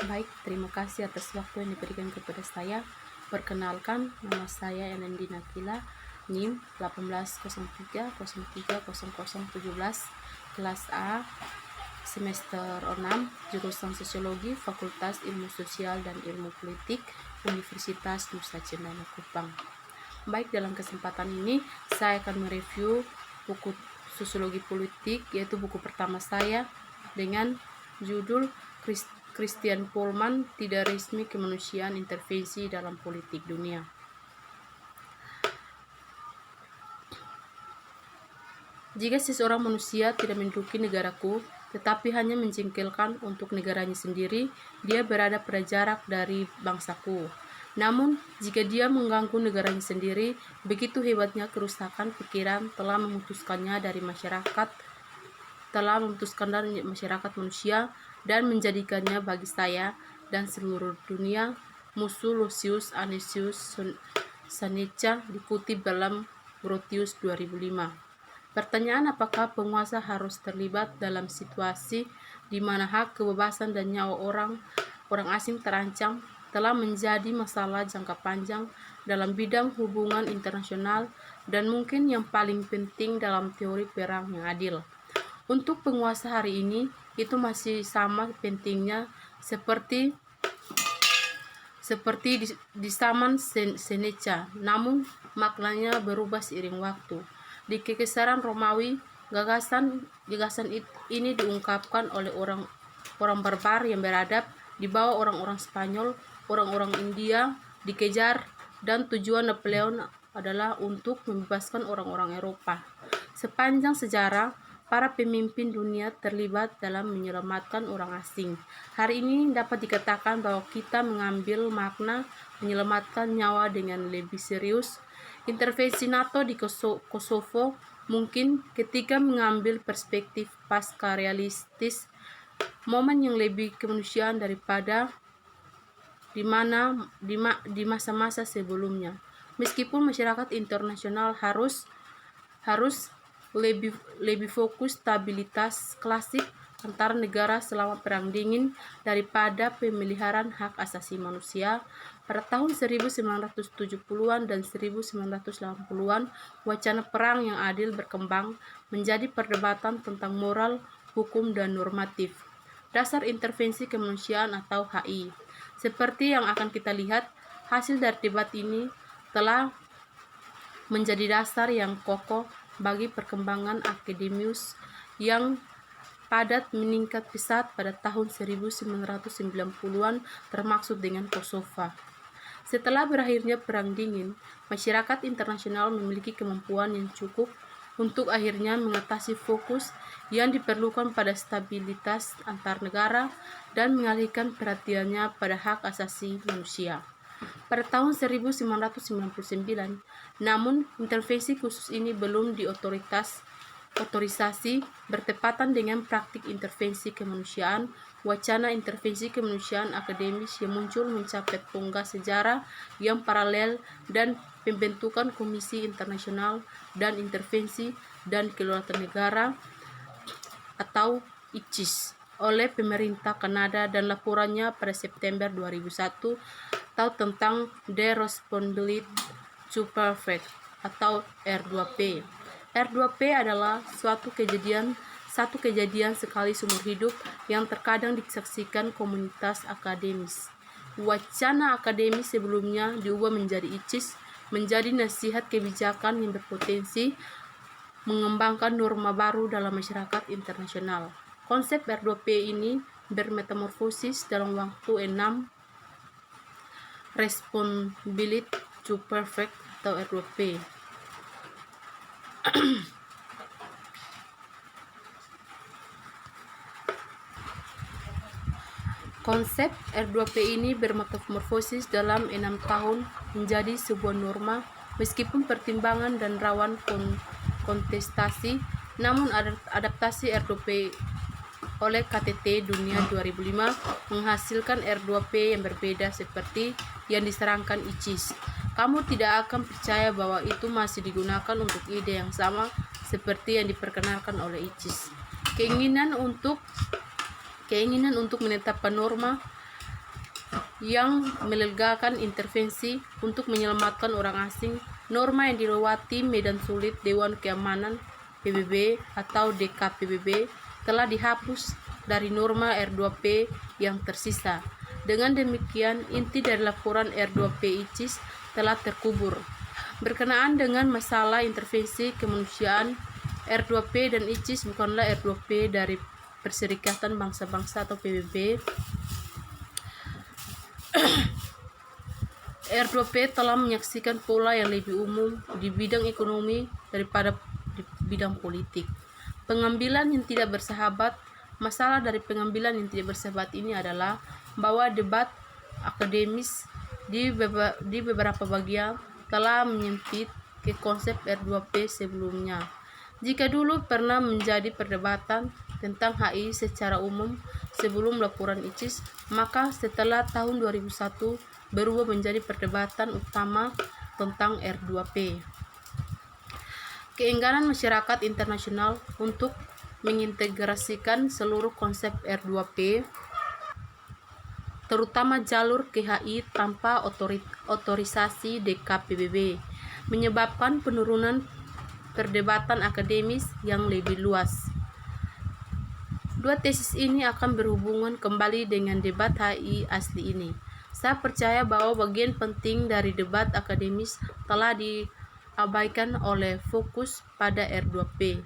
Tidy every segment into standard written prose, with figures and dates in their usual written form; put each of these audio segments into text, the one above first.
Baik, terima kasih atas waktu yang diberikan kepada saya. Perkenalkan, nama saya Enendi Nakila, NIM 1803030017, kelas A, semester 6, jurusan Sosiologi, Fakultas Ilmu Sosial dan Ilmu Politik, Universitas Nusa Cendana Kupang. Baik, dalam kesempatan ini saya akan mereview buku Sosiologi Politik, yaitu buku pertama saya dengan judul Christian Pullman, Tidak Resmi Kemanusiaan Intervensi dalam Politik Dunia. Jika seseorang manusia tidak menduduki negaraku, tetapi hanya menjengkelkan untuk negaranya sendiri, dia berada pada jarak dari bangsaku. Namun, jika dia mengganggu negaranya sendiri, begitu hebatnya kerusakan pikiran telah memutuskan dari masyarakat manusia dan menjadikannya bagi saya dan seluruh dunia musuh. Lucius Anicius Seneca, dikutip dalam Grotius 2005. Pertanyaan, apakah penguasa harus terlibat dalam situasi di mana hak, kebebasan, dan nyawa orang asing terancam, telah menjadi masalah jangka panjang dalam bidang hubungan internasional dan mungkin yang paling penting dalam teori perang yang adil. Untuk penguasa hari ini, itu masih sama pentingnya seperti di zaman Seneca, namun maknanya berubah seiring waktu. Di Kekaisaran Romawi, gagasan ini diungkapkan oleh orang barbar yang beradab di bawah orang-orang Spanyol, orang-orang India dikejar, dan tujuan Napoleon adalah untuk membebaskan orang-orang Eropa. Sepanjang sejarah, para pemimpin dunia terlibat dalam menyelamatkan orang asing. Hari ini dapat dikatakan bahwa kita mengambil makna menyelamatkan nyawa dengan lebih serius. Intervensi NATO di Kosovo mungkin ketika mengambil perspektif pasca realistis, momen yang lebih kemanusiaan daripada di masa-masa sebelumnya. Meskipun masyarakat internasional harus lebih fokus stabilitas klasik antara negara selama Perang Dingin daripada pemeliharaan hak asasi manusia. Pada tahun 1970-an dan 1980-an, wacana perang yang adil berkembang menjadi perdebatan tentang moral, hukum, dan normatif. Dasar intervensi kemanusiaan atau HI. Seperti yang akan kita lihat, hasil dari debat ini telah menjadi dasar yang kokoh bagi perkembangan akademius yang padat meningkat pesat pada tahun 1990-an, termasuk dengan Kosovo. Setelah berakhirnya Perang Dingin, masyarakat internasional memiliki kemampuan yang cukup untuk akhirnya mengatasi fokus yang diperlukan pada stabilitas antar negara dan mengalihkan perhatiannya pada hak asasi manusia. Pada tahun 1999, namun intervensi khusus ini belum otorisasi bertepatan dengan praktik intervensi kemanusiaan. Wacana intervensi kemanusiaan akademis yang muncul mencapai tonggak sejarah yang paralel dan pembentukan Komisi Internasional dan Intervensi dan Kedaulatan Negara atau ICIS oleh pemerintah Kanada dan laporannya pada September 2001 atau tentang The Responsibility to Perfect atau R2P. R2P adalah satu kejadian sekali seumur hidup yang terkadang disaksikan komunitas akademis. Wacana akademis sebelumnya diubah menjadi ICIS, menjadi nasihat kebijakan yang berpotensi mengembangkan norma baru dalam masyarakat internasional. Konsep R2P ini bermetamorfosis dalam waktu 6 Responsibility to Perfect atau R2P. Konsep R2P ini bermetamorfosis dalam 6 tahun menjadi sebuah norma, meskipun pertimbangan dan rawan kontestasi. Namun adaptasi R2P oleh KTT Dunia 2005 menghasilkan R2P yang berbeda seperti yang disarankan ICIS. Kamu tidak akan percaya bahwa itu masih digunakan untuk ide yang sama seperti yang diperkenalkan oleh ICIS. Keinginan untuk menetapkan norma yang melegakan intervensi untuk menyelamatkan orang asing. Norma yang dilewati medan sulit Dewan Keamanan PBB atau DKPBB telah dihapus dari norma R2P yang tersisa. Dengan demikian, inti dari laporan R2P ICIS telah terkubur. Berkenaan dengan masalah intervensi kemanusiaan, R2P dan ICIS bukanlah R2P dari Perserikatan Bangsa-Bangsa atau PBB. R2P telah menyaksikan pola yang lebih umum di bidang ekonomi daripada di bidang politik. Pengambilan yang tidak bersahabat. Masalah dari pengambilan yang tidak bersahabat ini adalah bahwa debat akademis di beberapa bagian telah menyempit ke konsep R2P sebelumnya. Jika dulu pernah menjadi perdebatan tentang HI secara umum sebelum laporan ICIS, maka setelah tahun 2001 berubah menjadi perdebatan utama tentang R2P. Keengganan masyarakat internasional untuk mengintegrasikan seluruh konsep R2P, terutama jalur ke HI tanpa otorisasi DKPBB, menyebabkan penurunan perdebatan akademis yang lebih luas. Dua tesis ini akan berhubungan kembali dengan debat HI asli ini. Saya percaya bahwa bagian penting dari debat akademis telah diabaikan oleh fokus pada R2P.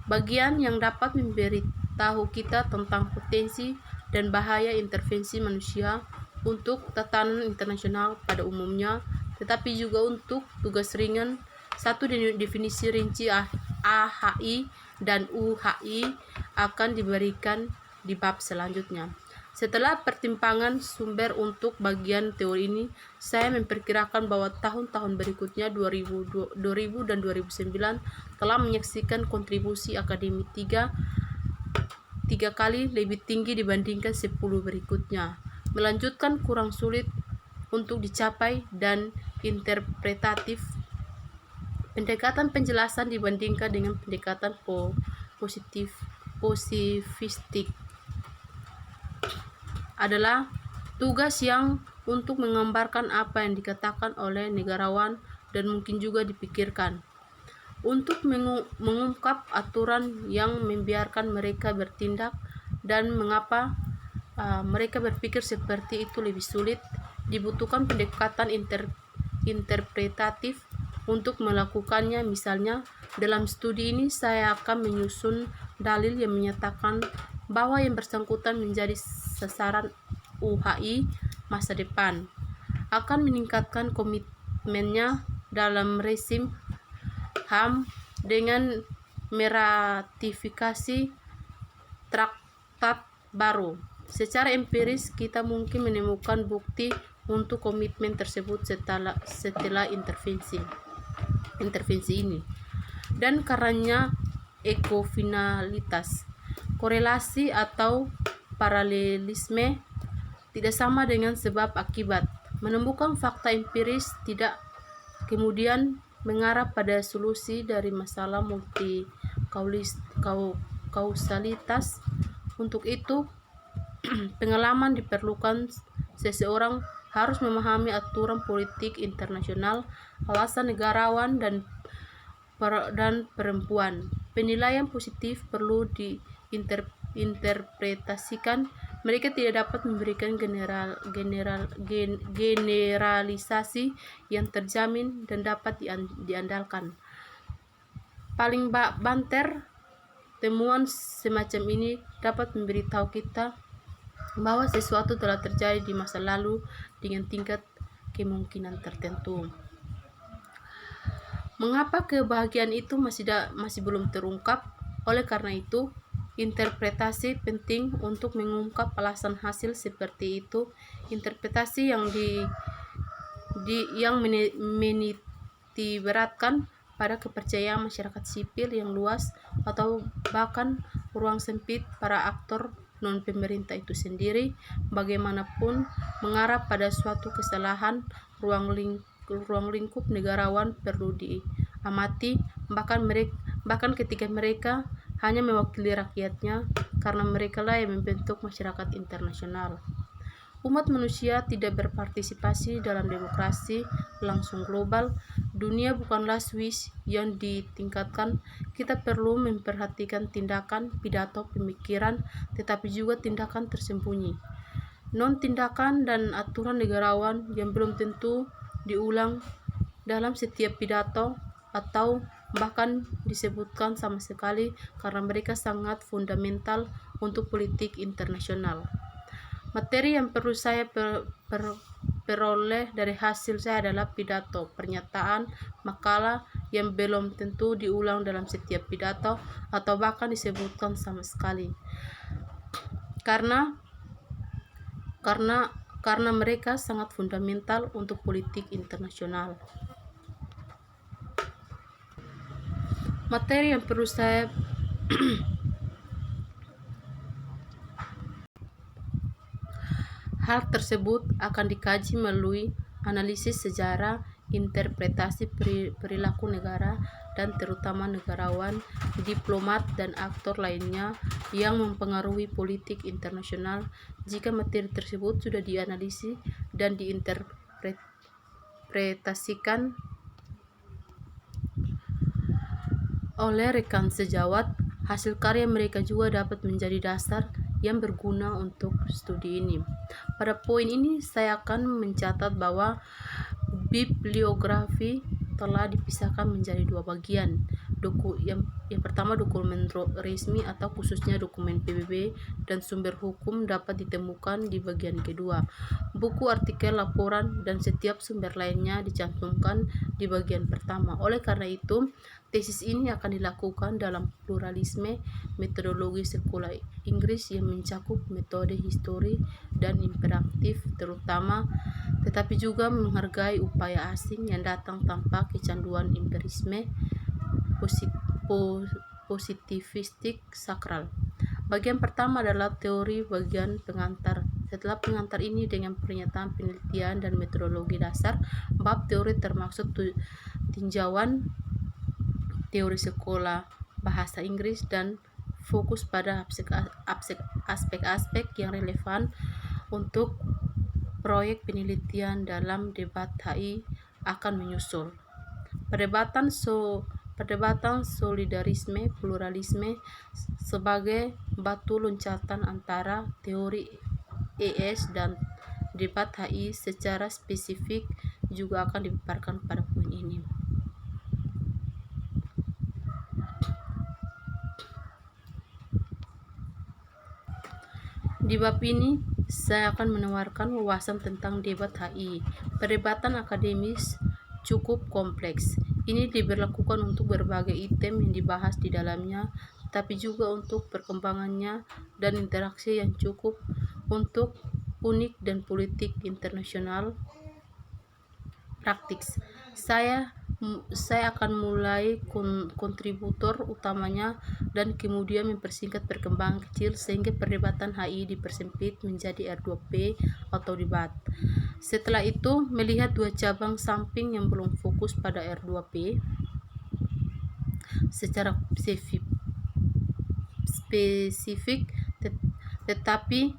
Bagian yang dapat memberitahu kita tentang potensi dan bahaya intervensi manusia untuk tatanan internasional pada umumnya, tetapi juga untuk tugas ringan. Satu definisi rinci AHI dan UHI akan diberikan di bab selanjutnya. Setelah pertimbangan sumber untuk bagian teori ini, saya memperkirakan bahwa tahun-tahun berikutnya 2000 dan 2009 telah menyaksikan kontribusi akademik tiga kali lebih tinggi dibandingkan 10 berikutnya. Melanjutkan kurang sulit untuk dicapai dan interpretatif. Pendekatan penjelasan dibandingkan dengan pendekatan positivistik adalah tugas yang untuk menggambarkan apa yang dikatakan oleh negarawan dan mungkin juga dipikirkan, untuk mengungkap aturan yang membiarkan mereka bertindak dan mengapa mereka berpikir seperti itu lebih sulit. Dibutuhkan pendekatan interpretatif untuk melakukannya. Misalnya, dalam studi ini saya akan menyusun dalil yang menyatakan bahwa yang bersangkutan menjadi sasaran UHI masa depan, akan meningkatkan komitmennya dalam rezim HAM dengan meratifikasi traktat baru. Secara empiris kita mungkin menemukan bukti untuk komitmen tersebut setelah intervensi ini. Dan karenanya ekofinalitas, korelasi atau paralelisme tidak sama dengan sebab akibat. Menemukan fakta empiris tidak kemudian mengarah pada solusi dari masalah multi-kausalitas. Untuk itu, pengalaman diperlukan. Seseorang harus memahami aturan politik internasional, alasan negarawan dan perempuan. Penilaian positif perlu diinterpretasikan. Mereka tidak dapat memberikan generalisasi yang terjamin dan dapat diandalkan. Paling banter, temuan semacam ini dapat memberitahu kita bahwa sesuatu telah terjadi di masa lalu dengan tingkat kemungkinan tertentu. Mengapa kebahagiaan itu masih belum terungkap? Oleh karena itu, interpretasi penting untuk mengungkap alasan hasil seperti itu. Interpretasi yang menitiberatkan pada kepercayaan masyarakat sipil yang luas atau bahkan ruang sempit para aktor non-pemerintah itu sendiri, bagaimanapun mengarah pada suatu kesalahan. Ruang lingkup negarawan perlu diamati, bahkan ketika mereka hanya mewakili rakyatnya, karena mereka lah yang membentuk masyarakat internasional. Umat manusia tidak berpartisipasi dalam demokrasi langsung global. Dunia bukanlah Swiss yang ditingkatkan. Kita perlu memperhatikan tindakan, pidato, pemikiran, tetapi juga tindakan tersembunyi. Non-tindakan dan aturan negarawan yang belum tentu diulang dalam setiap pidato atau bahkan disebutkan sama sekali karena mereka sangat fundamental untuk politik internasional. Materi yang perlu saya peroleh dari hasil saya adalah pidato, pernyataan, makalah yang belum tentu diulang dalam setiap pidato atau bahkan disebutkan sama sekali. Karena mereka sangat fundamental untuk politik internasional. Materi yang perlu saya hal tersebut akan dikaji melalui analisis sejarah, interpretasi perilaku negara, dan terutama negarawan, diplomat, dan aktor lainnya yang mempengaruhi politik internasional. Jika materi tersebut sudah dianalisis dan diinterpretasikan oleh rekan sejawat, hasil karya mereka juga dapat menjadi dasar yang berguna untuk studi ini. Pada poin ini saya akan mencatat bahwa bibliografi telah dipisahkan menjadi dua bagian. Yang pertama, dokumen resmi atau khususnya dokumen PBB dan sumber hukum dapat ditemukan di bagian kedua. Buku, artikel, laporan, dan setiap sumber lainnya dicantumkan di bagian pertama. Oleh karena itu, tesis ini akan dilakukan dalam pluralisme metodologi sekolah Inggris yang mencakup metode histori dan imperatif terutama, tetapi juga menghargai upaya asing yang datang tanpa kecanduan empirisme positivistik sakral. Bagian pertama adalah teori bagian pengantar. Setelah pengantar ini dengan pernyataan penelitian dan metodologi dasar, bab teori termasuk tinjauan teori sekolah bahasa Inggris dan fokus pada aspek-aspek yang relevan untuk proyek penelitian dalam debat HI akan menyusul. Perdebatan solidarisme pluralisme sebagai batu loncatan antara teori ES dan debat HI secara spesifik juga akan dipaparkan pada poin ini. Di bab ini, saya akan menawarkan wawasan tentang debat HI. Perdebatan akademis cukup kompleks. Ini diberlakukan untuk berbagai item yang dibahas di dalamnya, tapi juga untuk perkembangannya dan interaksi yang cukup untuk unik dan politik internasional praktis. Saya akan mulai kontributor utamanya dan kemudian mempersingkat perkembangan kecil sehingga perdebatan HI dipersempit menjadi R2P atau debat. Setelah itu, melihat dua cabang samping yang belum fokus pada R2P secara spesifik tetapi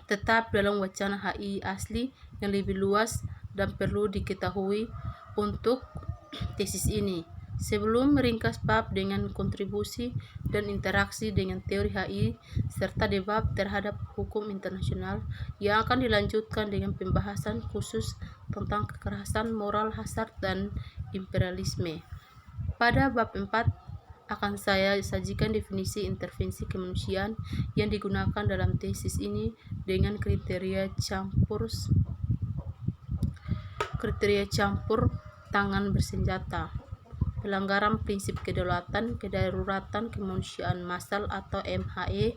tetap dalam wacana HI asli yang lebih luas dan perlu diketahui untuk tesis ini. Sebelum meringkas bab dengan kontribusi dan interaksi dengan teori HI serta debat terhadap hukum internasional yang akan dilanjutkan dengan pembahasan khusus tentang kekerasan moral hasad dan imperialisme. Pada bab 4 akan saya sajikan definisi intervensi kemanusiaan yang digunakan dalam tesis ini dengan kriteria campur tangan bersenjata, pelanggaran prinsip kedaulatan, kedaruratan kemanusiaan massal atau MHE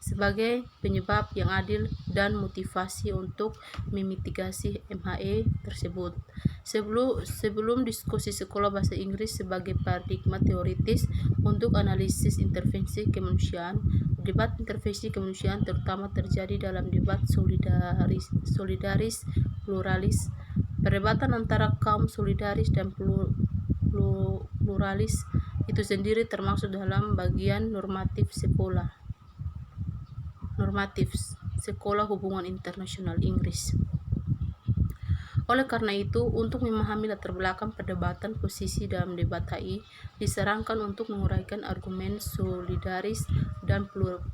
sebagai penyebab yang adil dan motivasi untuk memitigasi MHE tersebut. Sebelum diskusi sekolah bahasa Inggris sebagai paradigma teoritis untuk analisis intervensi kemanusiaan, debat intervensi kemanusiaan terutama terjadi dalam debat solidaris pluralis. Perdebatan antara kaum solidaris dan pluralis itu sendiri termasuk dalam bagian normatif Sekolah Hubungan Internasional Inggris. Oleh karena itu, untuk memahami latar belakang perdebatan posisi dalam debat HI, disarankan untuk menguraikan argumen solidaris dan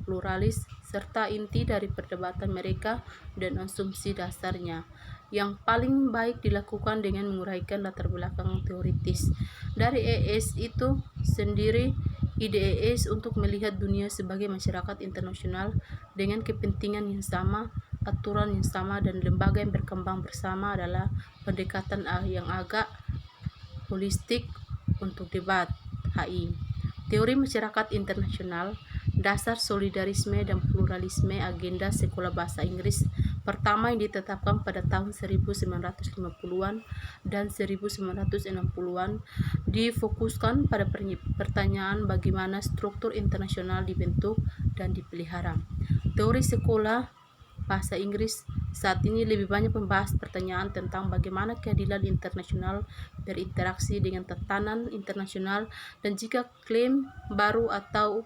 pluralis, serta inti dari perdebatan mereka dan asumsi dasarnya. Yang paling baik dilakukan dengan menguraikan latar belakang teoritis. Dari ES itu sendiri, ide ES untuk melihat dunia sebagai masyarakat internasional dengan kepentingan yang sama, aturan yang sama, dan lembaga yang berkembang bersama adalah pendekatan yang agak holistik untuk debat HI. Teori masyarakat internasional, dasar solidarisme dan pluralisme, agenda Sekolah Bahasa Inggris pertama yang ditetapkan pada tahun 1950-an dan 1960-an difokuskan pada pertanyaan bagaimana struktur internasional dibentuk dan dipelihara. Teori Sekolah Bahasa Inggris saat ini lebih banyak membahas pertanyaan tentang bagaimana keadilan internasional berinteraksi dengan tatanan internasional dan jika klaim baru atau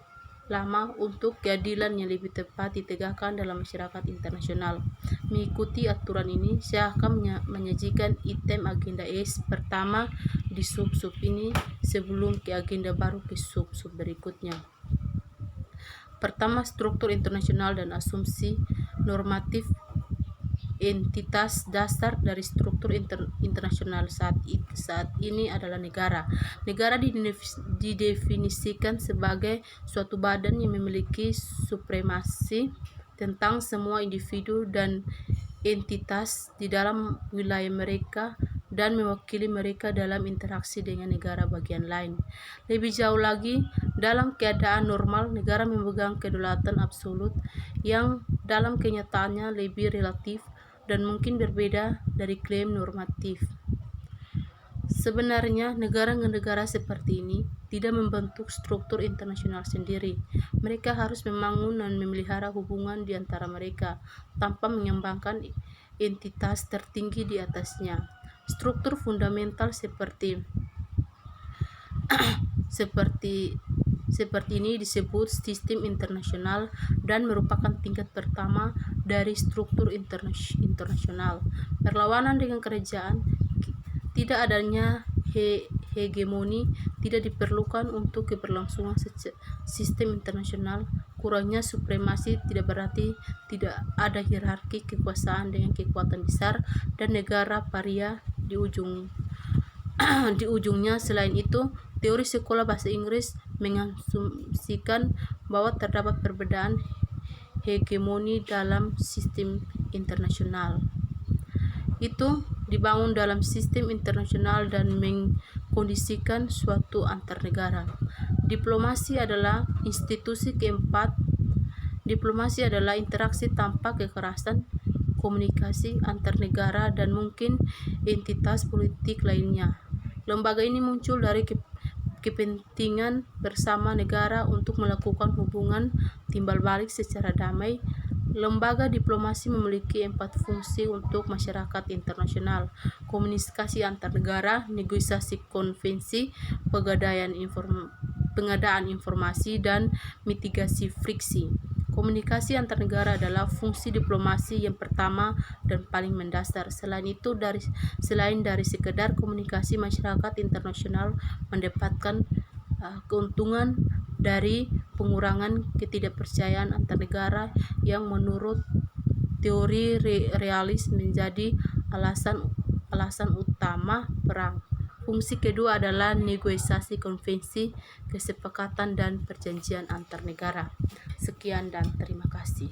lama untuk keadilan yang lebih tepat ditegakkan dalam masyarakat internasional. Mengikuti aturan ini, saya akan menyajikan item agenda ES pertama di sub-sub ini sebelum ke agenda baru ke sub-sub berikutnya. Pertama, struktur internasional dan asumsi normatif. Entitas dasar dari struktur internasional saat ini adalah negara. Negara didefinisikan sebagai suatu badan yang memiliki supremasi tentang semua individu dan entitas di dalam wilayah mereka dan mewakili mereka dalam interaksi dengan negara bagian lain. Lebih jauh lagi, dalam keadaan normal, negara memegang kedaulatan absolut yang dalam kenyataannya lebih relatif dan mungkin berbeda dari klaim normatif. Sebenarnya, negara-negara seperti ini tidak membentuk struktur internasional sendiri. Mereka harus membangun dan memelihara hubungan di antara mereka tanpa mengembangkan entitas tertinggi di atasnya. Struktur fundamental seperti ini disebut sistem internasional dan merupakan tingkat pertama dari struktur internasional. Perlawanan dengan kerajaan, tidak adanya hegemoni tidak diperlukan untuk keberlangsungan sistem internasional. Kurangnya supremasi tidak berarti tidak ada hierarki kekuasaan dengan kekuatan besar dan negara paria di ujungnya. Selain itu, teori Sekolah Bahasa Inggris mengasumsikan bahwa terdapat perbedaan hegemoni dalam sistem internasional. Itu dibangun dalam sistem internasional dan mengkondisikan suatu antar negara. Diplomasi adalah institusi keempat. Diplomasi adalah interaksi tanpa kekerasan, komunikasi antar negara dan mungkin entitas politik lainnya. Lembaga ini muncul dari kepentingan bersama negara untuk melakukan hubungan timbal balik secara damai. Lembaga diplomasi memiliki 4 fungsi untuk masyarakat internasional: komunikasi antar negara, negosiasi konvensi, pengadaan informasi, dan mitigasi friksi. Komunikasi antar negara adalah fungsi diplomasi yang pertama dan paling mendasar. Selain dari sekedar komunikasi, masyarakat internasional mendapatkan keuntungan dari pengurangan ketidakpercayaan antar negara yang menurut teori realis menjadi alasan utama perang. Fungsi kedua adalah negosiasi konvensi, kesepakatan, dan perjanjian antar negara. Sekian dan terima kasih.